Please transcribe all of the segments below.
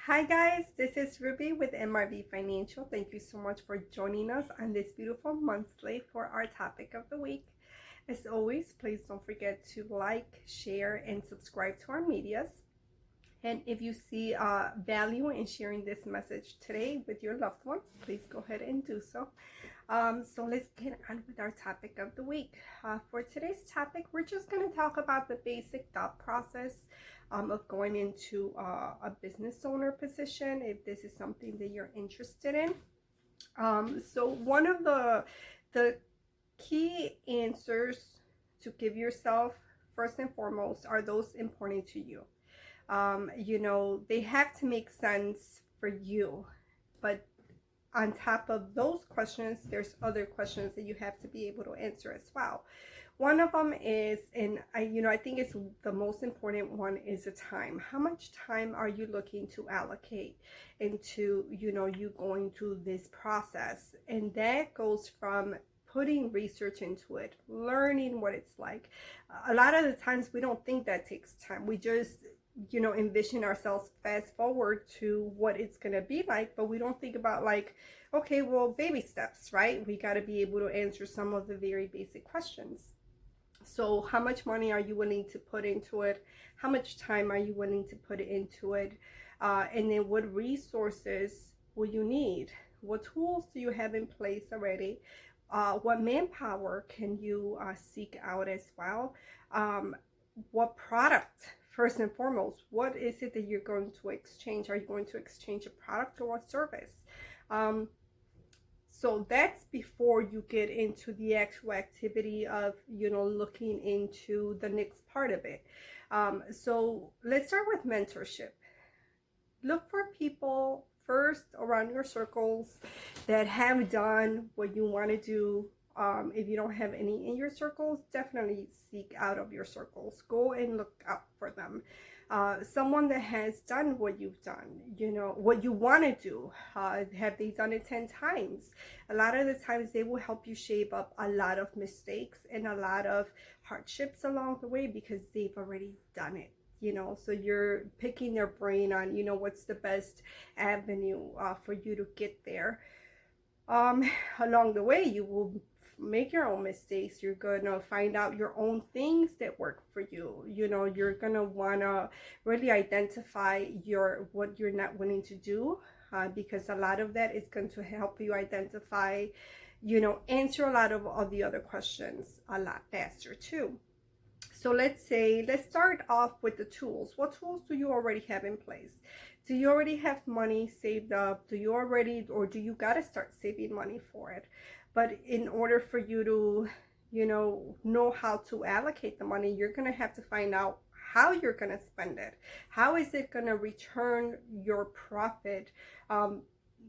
Hi guys, this is Ruby with MRB Financial. Thank you so much for joining us on this beautiful monthly for our topic of the week. As always, please don't forget to like, share, and subscribe to our medias. And if you see value in sharing this message today with your loved ones, please go ahead and do so. So let's get on with our topic of the week. For today's topic, we're just going to talk about the basic thought process of going into a business owner position, if this is something that you're interested in. So one of the key answers to give yourself, first and foremost, are those important to you. They have to make sense for you, but on top of those questions, there's other questions that you have to be able to answer as well. One of them is, and I think it's the most important one, is the time. How much time are you looking to allocate into, you going through this process? And that goes from putting research into it, learning what it's like. A lot of the times we don't think that takes time. We just envision ourselves fast forward to what it's going to be like, but we don't think about okay, well, baby steps, right? We got to be able to answer some of the very basic questions. So how much money are you willing to put into it? How much time are you willing to put into it? And then what resources will you need? What tools do you have in place already? What manpower can you seek out as well? What product? First and foremost, what is it that you're going to exchange? Are you going to exchange a product or a service? So that's before you get into the actual activity of, looking into the next part of it. So let's start with mentorship. Look for people first around your circles that have done what you want to do. If you don't have any in your circles, definitely seek out of your circles. Go and look out for them. Someone that has done what you've done, what you want to do. Have they done it 10 times? A lot of the times they will help you shape up a lot of mistakes and a lot of hardships along the way because they've already done it. So you're picking their brain on, what's the best avenue for you to get there. Along the way, you will make your own mistakes. You're gonna find out your own things that work for you. You're gonna wanna really identify what you're not willing to do, because a lot of that is going to help you identify, answer a lot of the other questions a lot faster too. So let's start off with the tools. What tools do you already have in place? Do you already have money saved up? Do you got to start saving money for it? But in order for you to, know how to allocate the money, you're going to have to find out how you're going to spend it. How is it going to return your profit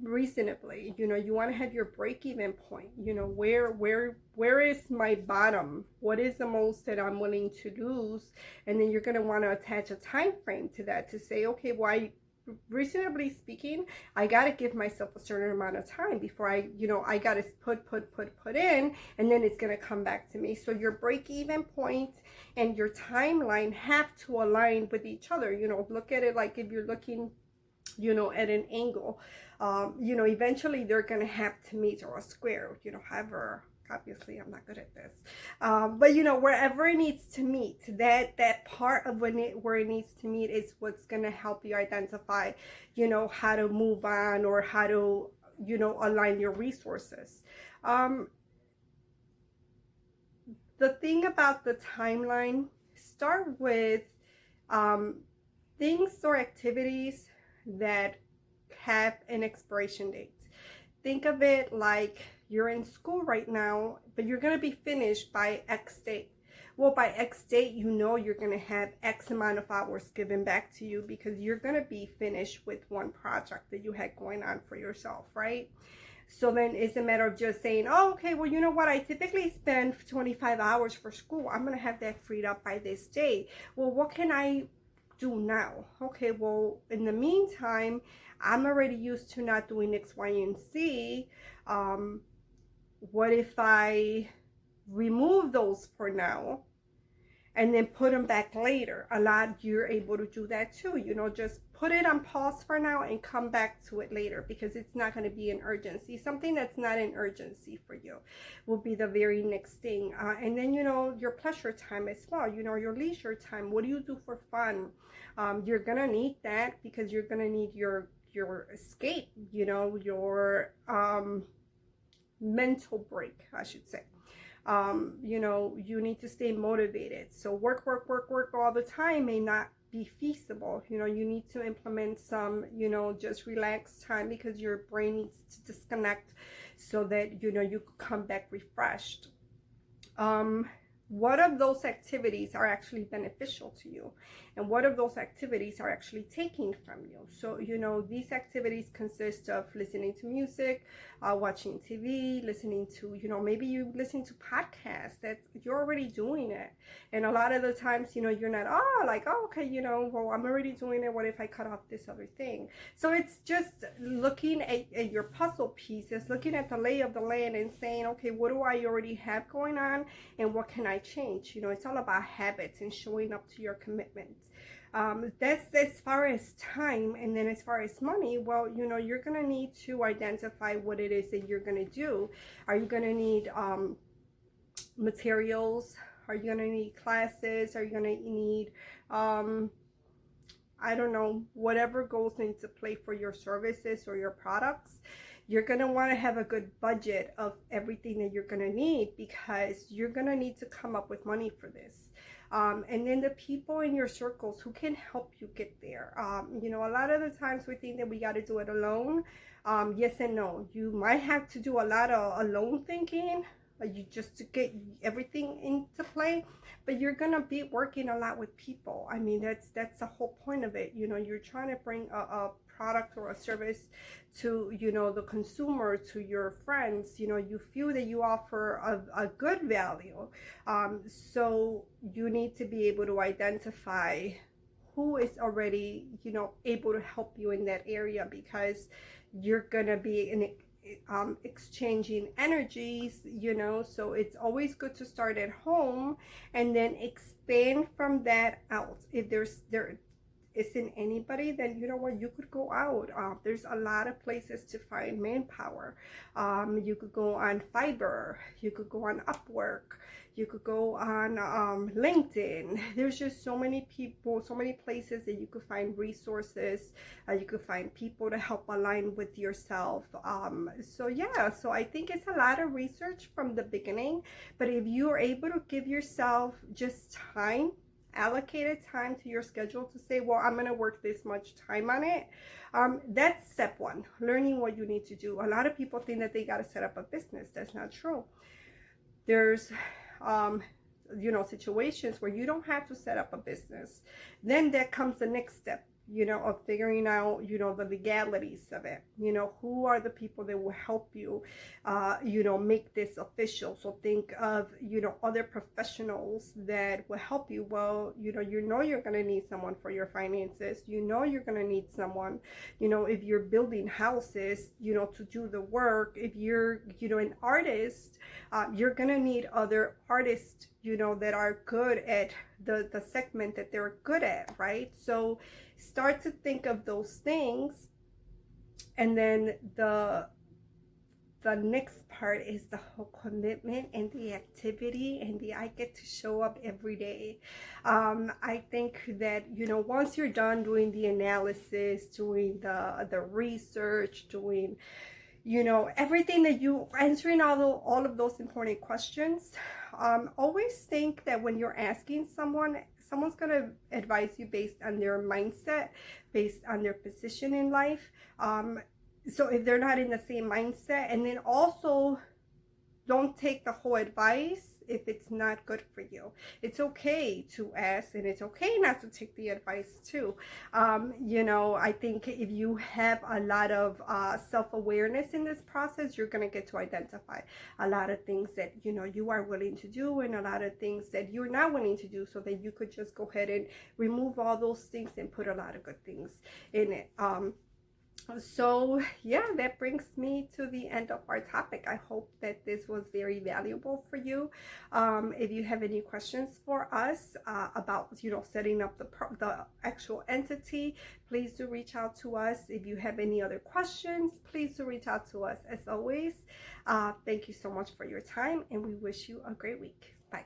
reasonably? You want to have your break-even point. Where is my bottom? What is the most that I'm willing to lose? And then you're going to want to attach a time frame to that to say, okay, well, reasonably speaking, I got to give myself a certain amount of time before I got to put in, and then it's going to come back to me. So your break-even point and your timeline have to align with each other. Look at it like if you're looking at an angle. Eventually they're going to have to meet, or a square, however, obviously I'm not good at this, but wherever it needs to meet, that part of where it needs to meet is what's going to help you identify how to move on, or how to align your resources. The thing about the timeline, start with things or activities that have an expiration date. Think of it like you're in school right now, but you're going to be finished by X date. Well, by X date, you're going to have X amount of hours given back to you because you're going to be finished with one project that you had going on for yourself, right? So then it's a matter of just saying, oh, okay, well, you know what? I typically spend 25 hours for school. I'm going to have that freed up by this date. Well, what can I do now? Okay, well, in the meantime, I'm already used to not doing X, Y, and Z. What if I remove those for now and then put them back later. A lot, you're able to do that too. Just put it on pause for now and come back to it later, because it's not going to be an urgency. Something that's not an urgency for you will be the very next thing. And then, your pleasure time as well, your leisure time. What do you do for fun? You're going to need that, because you're going to need your escape, your mental break, I should say. You need to stay motivated. So work all the time may not be feasible. You need to implement some, just relax time, because your brain needs to disconnect so that, you can come back refreshed. What of those activities are actually beneficial to you, and what of those activities are actually taking from you? So, these activities consist of listening to music, watching TV, listening to, maybe you listen to podcasts. That you're already doing it. And a lot of the times, you're not, okay, well, I'm already doing it. What if I cut off this other thing? So it's just looking at your puzzle pieces, looking at the lay of the land and saying, okay, what do I already have going on, and what can I change? It's all about habits and showing up to your commitments. That's as far as time. And then as far as money, well, you're going to need to identify what it is that you're going to do. Are you going to need materials? Are you going to need classes? Are you going to need I don't know, whatever goes into play for your services or your products? You're going to want to have a good budget of everything that you're going to need, because you're going to need to come up with money for this. And then the people in your circles who can help you get there. A lot of the times we think that we got to do it alone. Yes and no. You might have to do a lot of alone thinking, you just to get everything into play, but you're gonna be working a lot with people. I mean, that's the whole point of it. You're trying to bring a product or a service to the consumer, to your friends. You feel that you offer a good value, so you need to be able to identify who is already able to help you in that area, because you're gonna be in exchanging energies, so it's always good to start at home and then expand from that out. If there isn't anybody, then you could go out. There's a lot of places to find manpower. You could go on Fiverr, you could go on Upwork, you could go on LinkedIn. There's just so many people, so many places that you could find resources. You could find people to help align with yourself. So I think it's a lot of research from the beginning, but if you are able to give yourself just time, allocated time to your schedule to say, well, I'm going to work this much time on it. That's step one, learning what you need to do. A lot of people think that they got to set up a business. That's not true. There's situations where you don't have to set up a business. Then there comes the next step, of figuring out, the legalities of it. Who are the people that will help you, make this official. So think of, other professionals that will help you. Well, you're going to need someone for your finances. You're going to need someone, if you're building houses, to do the work. If you're, an artist, you're going to need other artists, that are good at the segment that they're good at, right? So start to think of those things. And then the next part is the whole commitment and the activity and the I get to show up every day. I think that, once you're done doing the analysis, doing the research, doing everything that you answering all of those important questions, always think that when you're asking someone's going to advise you based on their mindset, based on their position in life. So if they're not in the same mindset, and then also don't take the whole advice if it's not good for you. It's okay to ask, and it's okay not to take the advice too. I think if you have a lot of self-awareness in this process, you're going to get to identify a lot of things that you are willing to do, and a lot of things that you're not willing to do, so that you could just go ahead and remove all those things and put a lot of good things in it. So yeah, that brings me to the end of our topic. I hope that this was very valuable for you. If you have any questions for us about setting up the actual entity, please do reach out to us. If you have any other questions, please do reach out to us. As always, thank you so much for your time, and we wish you a great week. Bye.